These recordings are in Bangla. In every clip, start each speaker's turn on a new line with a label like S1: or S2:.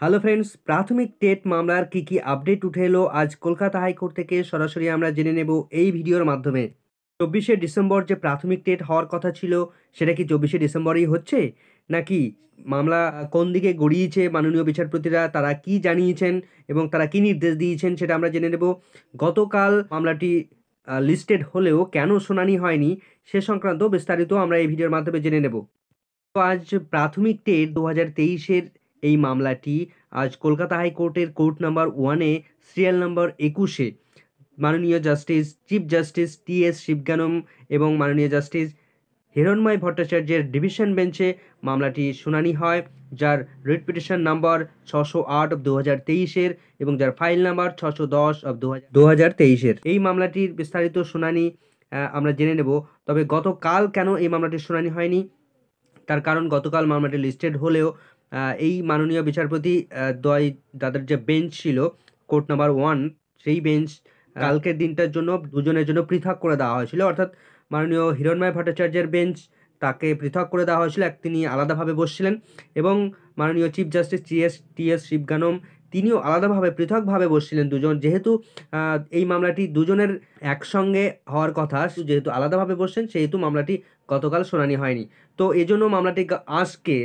S1: হ্যালো ফ্রেন্ডস, প্রাথমিক টেট মামলার কি আপডেট উঠে এলো আজ কলকাতা হাইকোর্ট থেকে সরাসরি আমরা জেনে নেব এই ভিডিওর মাধ্যমে। 24শে ডিসেম্বর যে প্রাথমিক টেট হওয়ার কথা ছিল, সেটা কি 24শে ডিসেম্বরই হচ্ছে, নাকি মামলা কোন দিকে গড়িয়েছে, মাননীয় বিচারপতিরা তারা কি জানিয়েছেন এবং তারা কি নির্দেশ দিয়েছেন সেটা আমরা জেনে নেব। গতকাল মামলাটি লিস্টেড হলেও কেন শুনানি হয়নি সে সংক্রান্ত বিস্তারিত আমরা এই ভিডিওর মাধ্যমে জেনে নেব। তো আজ প্রাথমিক টেট 2023-এর এই মামলাটি আজ কলকাতা হাইকোর্টের কোর্ট নাম্বার 1-এ সিরিয়াল নাম্বার 21-এ মাননীয় চিফ জাস্টিস টি.এস. শিবগানম এবং মাননীয় জাস্টিস হিরণময় ভট্টাচার্যের ডিভিশন বেঞ্চে মামলাটি শুনানি হয়, যার রিট পিটিশন নাম্বার 608/2023-এর এবং যার ফাইল নাম্বার 610/2023-এর। এই মামলাটির বিস্তারিত শুনানি আমরা জেনে নেব। তবে গতকাল কেন এই মামলাটির শুনানি হয়নি, তার কারণ গতকাল মামলাটি লিস্টেড হলেও এই মাননীয় বিচারপতি তাদের যে বেঞ্চ ছিল কোর্ট নাম্বার 1, সেই বেঞ্চ কালকের দিনটার জন্য দুজনের জন্য পৃথক করে দেওয়া হয়েছিল। অর্থাৎ মাননীয় হিরণময় ভট্টাচার্যের বেঞ্চ, তাকে পৃথক করে দেওয়া হয়েছিল, তিনি আলাদাভাবে বসছিলেন, এবং মাননীয় চিফ জাস্টিস টি.এস. শিবগানম তিনিও আলাদাভাবে পৃথকভাবে বসছিলেন দুজন। যেহেতু এই মামলাটি দুজনের একসঙ্গে হওয়ার কথা, যেহেতু আলাদাভাবে বসছেন, সেহেতু মামলাটি গতকাল শুনানি হয়নি। তো এজন্য মামলাটি আজকে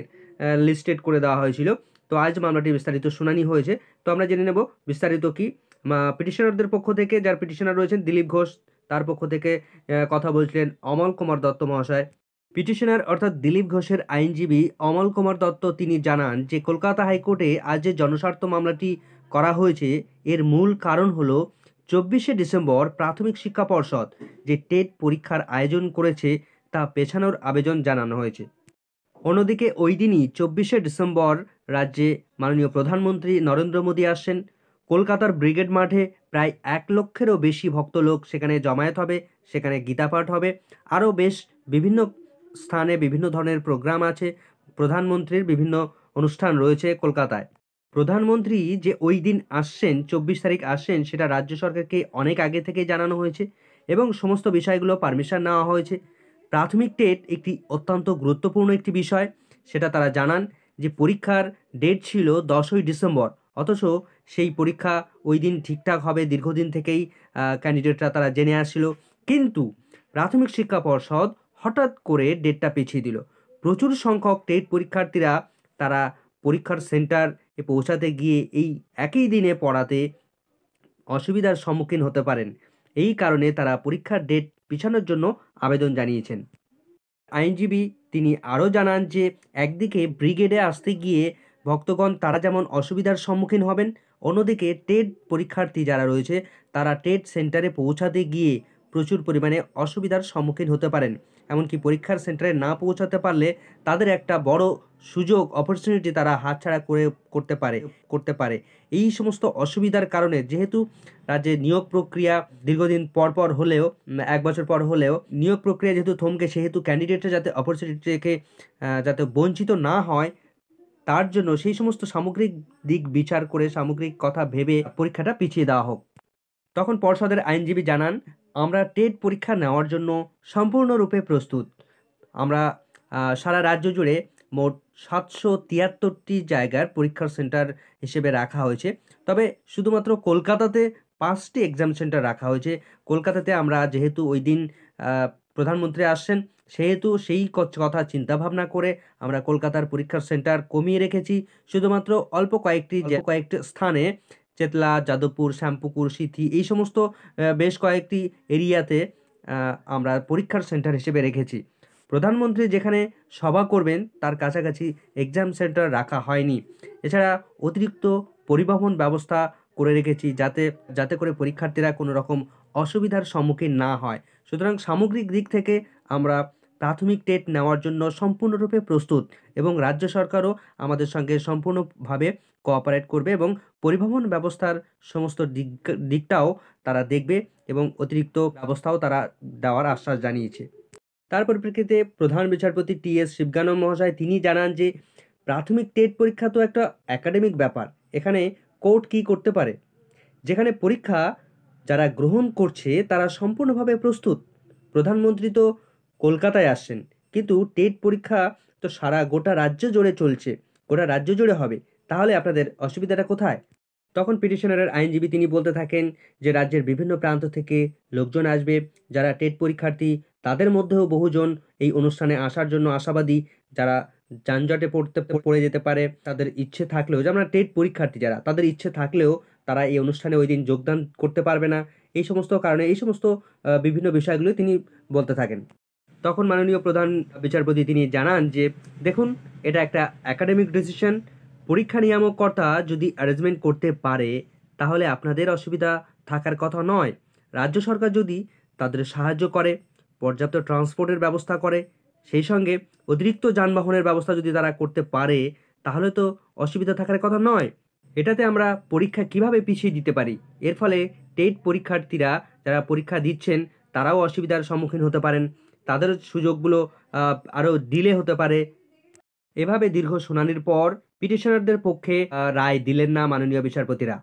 S1: লিস্টেড করে দেওয়া হয়েছিল। তো আজ মামলাটি বিস্তারিত শুনানি হয়েছে। তো আমরা জেনে নেব বিস্তারিত কি। পিটিশনারদের পক্ষ থেকে, যার পিটিশনার রয়েছেন দিলীপ ঘোষ, তার পক্ষ থেকে কথা বলছিলেন অমল কুমার দত্ত মহাশয়। পিটিশনার অর্থাৎ দিলীপ ঘোষের আইনজীবী অমল কুমার দত্ত তিনি জানান যে কলকাতা হাইকোর্টে আজ যে জনস্বার্থ মামলাটি করা হয়েছে, এর মূল কারণ হলো 24শে ডিসেম্বর প্রাথমিক শিক্ষা পর্ষদ যে টেট পরীক্ষার আয়োজন করেছে তা পেছানোর আবেদন জানানো হয়েছে। অন্যদিকে ওই দিনই 24শে ডিসেম্বর রাজ্যে মাননীয় প্রধানমন্ত্রী নরেন্দ্র মোদী আসছেন। কলকাতার ব্রিগেড মাঠে প্রায় 1 লক্ষেরও বেশি ভক্তলোক সেখানে জমায়েত হবে, সেখানে গীতাপাঠ হবে, আরও বেশ বিভিন্ন স্থানে বিভিন্ন ধরনের প্রোগ্রাম আছে, প্রধানমন্ত্রীর বিভিন্ন অনুষ্ঠান রয়েছে কলকাতায়। প্রধানমন্ত্রী যে ওই দিন আসছেন, 24 তারিখ আসছেন, সেটা রাজ্য সরকারকে অনেক আগে থেকেই জানানো হয়েছে এবং সমস্ত বিষয়গুলো পারমিশন নেওয়া হয়েছে। প্রাথমিক টেট একটি অত্যন্ত গুরুত্বপূর্ণ একটি বিষয়, সেটা তারা জানান যে পরীক্ষার ডেট ছিল 10ই ডিসেম্বর, অথচ সেই পরীক্ষা ওই দিন ঠিকঠাক হবে দীর্ঘদিন থেকেই ক্যান্ডিডেটরা তারা জেনে আসছিল। কিন্তু প্রাথমিক শিক্ষা পর্ষদ হঠাৎ করে ডেটটা পিছিয়ে দিল। প্রচুর সংখ্যক টেট পরীক্ষার্থীরা তারা পরীক্ষার সেন্টারে পৌঁছাতে গিয়ে এই একই দিনে পড়াতে অসুবিধার সম্মুখীন হতে পারেন। এই কারণে তারা পরীক্ষার ডেট পিছানোর জন্য আবেদন জানিয়েছেন। আইনজীবী তিনি আরও জানান যে একদিকে ব্রিগেডে আসতে গিয়ে ভক্তগণ তারা যেমন অসুবিধার সম্মুখীন হবেন, অন্যদিকে টেট পরীক্ষার্থী যারা রয়েছে তারা টেট সেন্টারে পৌঁছাতে গিয়ে প্রচুর পরিমাণে অসুবিধার সম্মুখীন হতে পারেন। এমনকি পরীক্ষার সেন্টারে না পৌঁছাতে পারলে তাদের একটা বড় সুযোগ, অপরচুনিটি তারা হাতছাড়া করতে পারে। এই সমস্ত অসুবিধার কারণে, যেহেতু রাজ্যে নিয়োগ প্রক্রিয়া দীর্ঘদিন পর হলেও, 1 বছর পর হলেও নিয়োগ প্রক্রিয়া যেহেতু থমকে, সেহেতু ক্যান্ডিডেটরা যাতে অপরচুনিটি থেকে যাতে বঞ্চিত না হয়, তার জন্য সেই সমস্ত সামগ্রিক দিক বিচার করে, সামগ্রিক কথা ভেবে পরীক্ষাটা পিছিয়ে দেওয়া হোক। তখন পর্ষদের আইনজীবী জানান, আমরা টেট পরীক্ষা নেওয়ার জন্য সম্পূর্ণরূপে প্রস্তুত। আমরা সারা রাজ্য জুড়ে মোট 773টি জায়গার পরীক্ষার সেন্টার হিসেবে রাখা হয়েছে। তবে শুধুমাত্র কলকাতাতে 5টি এক্সাম সেন্টার রাখা হয়েছে। কলকাতাতে আমরা যেহেতু ওই দিন প্রধানমন্ত্রী আসছেন, সেহেতু সেই কথা চিন্তাভাবনা করে আমরা কলকাতার পরীক্ষার সেন্টার কমিয়ে রেখেছি। শুধুমাত্র অল্প কয়েকটি স্থানে, চেতলা, যাদবপুর, শ্যামপুকুর, সিথি, এই সমস্ত বেশ কয়েকটি এরিয়াতে আমরা পরীক্ষার সেন্টার হিসেবে রেখেছি। প্রধানমন্ত্রী যেখানে সভা করবেন তার কাছাকাছি এক্সাম সেন্টার রাখা হয়নি। এছাড়া অতিরিক্ত পরিবহন ব্যবস্থা করে রেখেছি যাতে করে পরীক্ষার্থীরা কোনো রকম অসুবিধার সম্মুখীন না হয়। সুতরাং সামগ্রিক দিক থেকে আমরা প্রাথমিক টেট নেওয়ার জন্য সম্পূর্ণরূপে প্রস্তুত, এবং রাজ্য সরকারও আমাদের সঙ্গে সম্পূর্ণভাবে কোঅপারেট করবে এবং পরিবহন ব্যবস্থার সমস্ত দিকটাও তারা দেখবে এবং অতিরিক্ত ব্যবস্থাও তারা দেওয়ার আশ্বাস জানিয়েছে। তার পরিপ্রেক্ষিতে প্রধান বিচারপতি টি.এস. শিবগানম মহাশয় তিনি জানান যে প্রাথমিক টেট পরীক্ষা তো একটা একাডেমিক ব্যাপার, এখানে কোর্ট কী করতে পারে? যেখানে পরীক্ষা যারা গ্রহণ করছে তারা সম্পূর্ণভাবে প্রস্তুত। প্রধানমন্ত্রী তো কলকাতায় আসছেন, কিন্তু টেট পরীক্ষা তো গোটা রাজ্য জুড়ে চলছে, গোটা রাজ্য জুড়ে হবে। তাহলে আপনাদের অসুবিধাটা কোথায়? তখন পিটিশনারের আইনজীবী তিনি বলতে থাকেন যে রাজ্যের বিভিন্ন প্রান্ত থেকে লোকজন আসবে, যারা টেট পরীক্ষার্থী তাদের মধ্যেও বহুজন এই অনুষ্ঠানে আসার জন্য আশাবাদী, যারা যানজটে পড়ে যেতে পারে তাদের ইচ্ছে থাকলেও, যেমন টেট পরীক্ষার্থী যারা তাদের ইচ্ছে থাকলেও তারা এই অনুষ্ঠানে ওই দিন যোগদান করতে পারবে না। এই সমস্ত কারণে এই সমস্ত বিভিন্ন বিষয়গুলো তিনি বলতে থাকেন। তখন মাননীয় প্রধান বিচারপতি তিনি জানান যে দেখুন, এটা একটা একাডেমিক ডিসিশন। পরীক্ষা নিয়ামক কর্তা যদি অ্যারেঞ্জমেন্ট করতে পারে তাহলে আপনাদের অসুবিধা থাকার কথা নয়। রাজ্য সরকার যদি তাদের সাহায্য করে, পর্যাপ্ত ট্রান্সপোর্টের ব্যবস্থা করে, সেই সঙ্গে অতিরিক্ত যানবাহনের ব্যবস্থা যদি তারা করতে পারে তাহলে তো অসুবিধা থাকার কথা নয়। এটাতে আমরা পরীক্ষা কিভাবে পিছিয়ে দিতে পারি? এর ফলে টেট পরীক্ষার্থীরা যারা পরীক্ষা দিচ্ছেন তারাও অসুবিধার সম্মুখীন হতে পারেন, তাদের সুযোগগুলো আরও ডিলে হতে পারে। এভাবে দীর্ঘ শুনানির পর পিটিশনারদের পক্ষে রায় দিলেন না মাননীয় বিচারপতিরা।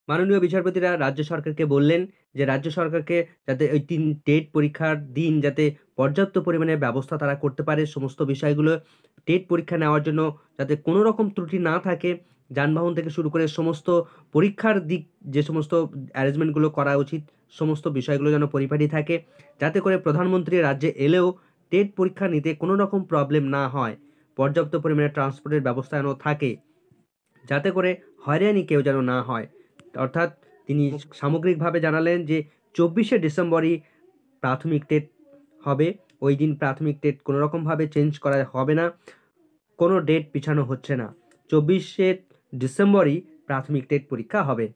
S1: মাননীয় বিচারপতিরা রাজ্য সরকারকে বললেন যে রাজ্য সরকারকে যাতে ওই টেট পরীক্ষার দিন যাতে পর্যাপ্ত পরিমাণে ব্যবস্থা তারা করতে পারে, সমস্ত বিষয়গুলো টেট পরীক্ষা নেওয়ার জন্য যাতে কোনো রকম ত্রুটি না থাকে, যানবাহন থেকে শুরু করে সমস্ত পরীক্ষার দিক যে সমস্ত অ্যারেঞ্জমেন্টগুলো করা উচিত সমস্ত বিষয়গুলো যেন পরিপাটি থাকে, যাতে করে প্রধানমন্ত্রী রাজ্যে এলেও টেট পরীক্ষা নিতে কোনো রকম প্রবলেম না হয়, পর্যাপ্ত পরিমাণে ট্রান্সপোর্টের ব্যবস্থা যেন থাকে, যাতে করে হয়রানি কেউ যেন না হয়। অর্থাৎ তিনি সামগ্রিকভাবে জানালেন যে ২৪শে ডিসেম্বরই প্রাথমিক টেট হবে। ওই দিন প্রাথমিক টেট কোনো রকমভাবে চেঞ্জ করা হবে না, কোনো ডেট পিছানো হচ্ছে না। ২৪শে ডিসেম্বরই প্রাথমিক টেট পরীক্ষা হবে।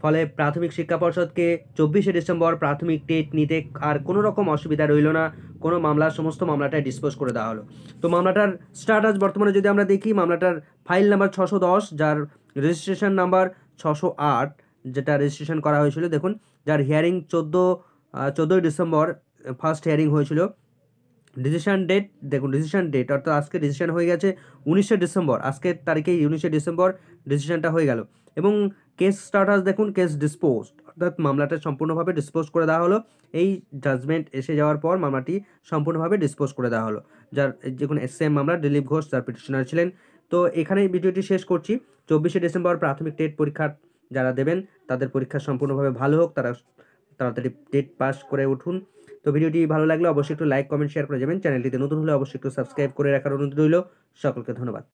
S1: ফলে প্রাথমিক শিক্ষা পর্ষদকে ২৪শে ডিসেম্বর প্রাথমিক টেট নিতে আর কোনো রকম অসুবিধা রইল না। কোনো মামলা, সমস্ত মামলাটাই ডিসপোজ করে দেওয়া হলো। তো মামলাটার স্ট্যাটাস বর্তমানে যদি আমরা দেখি, মামলাটার ফাইল নাম্বার ৬১০, যার রেজিস্ট্রেশন নাম্বার ৬০৮, যেটা রেজিস্ট্রেশন করা হয়েছিল দেখুন, যার হিয়ারিং ১৪ই ডিসেম্বর ফার্স্ট হিয়ারিং হয়েছিল। ডিসিশন ডেট দেখুন, ডিসিশন ডেট অর্থাৎ আজকে ডিসিশন হয়ে গেছে ১৯শে ডিসেম্বর, আজকের তারিখেই ১৯শে ডিসেম্বর ডিসিশনটা হয়ে গেল। এবং কেস স্ট্যাটাস দেখুন, কেস ডিসপোজড, অর্থাৎ মামলাটা সম্পূর্ণভাবে ডিসপোজ করে দেওয়া হলো। এই জাজমেন্ট এসে যাওয়ার পর মামলাটি সম্পূর্ণভাবে ডিসপোজ করে দেওয়া হলো। যার দেখুন সেম মামলা দিলীপ ঘোষ যার পিটিশনার ছিলেন। তো এখানেই ভিডিওটি শেষ করছি। ২৪শে ডিসেম্বর প্রাথমিক টেট পরীক্ষা যারা দেবেন তাদের পরীক্ষা সম্পূর্ণভাবে ভালো হোক, তারা তাড়াতাড়ি টেট পাস করে উঠুন। তো ভিডিওটি ভালো লাগলে অবশ্যই একটু লাইক, কমেন্ট, শেয়ার করে যাবেন। চ্যানেলটিতে নতুন হলে অবশ্যই একটু সাবস্ক্রাইব করে রাখার অনুরোধ রইল। সকলকে ধন্যবাদ।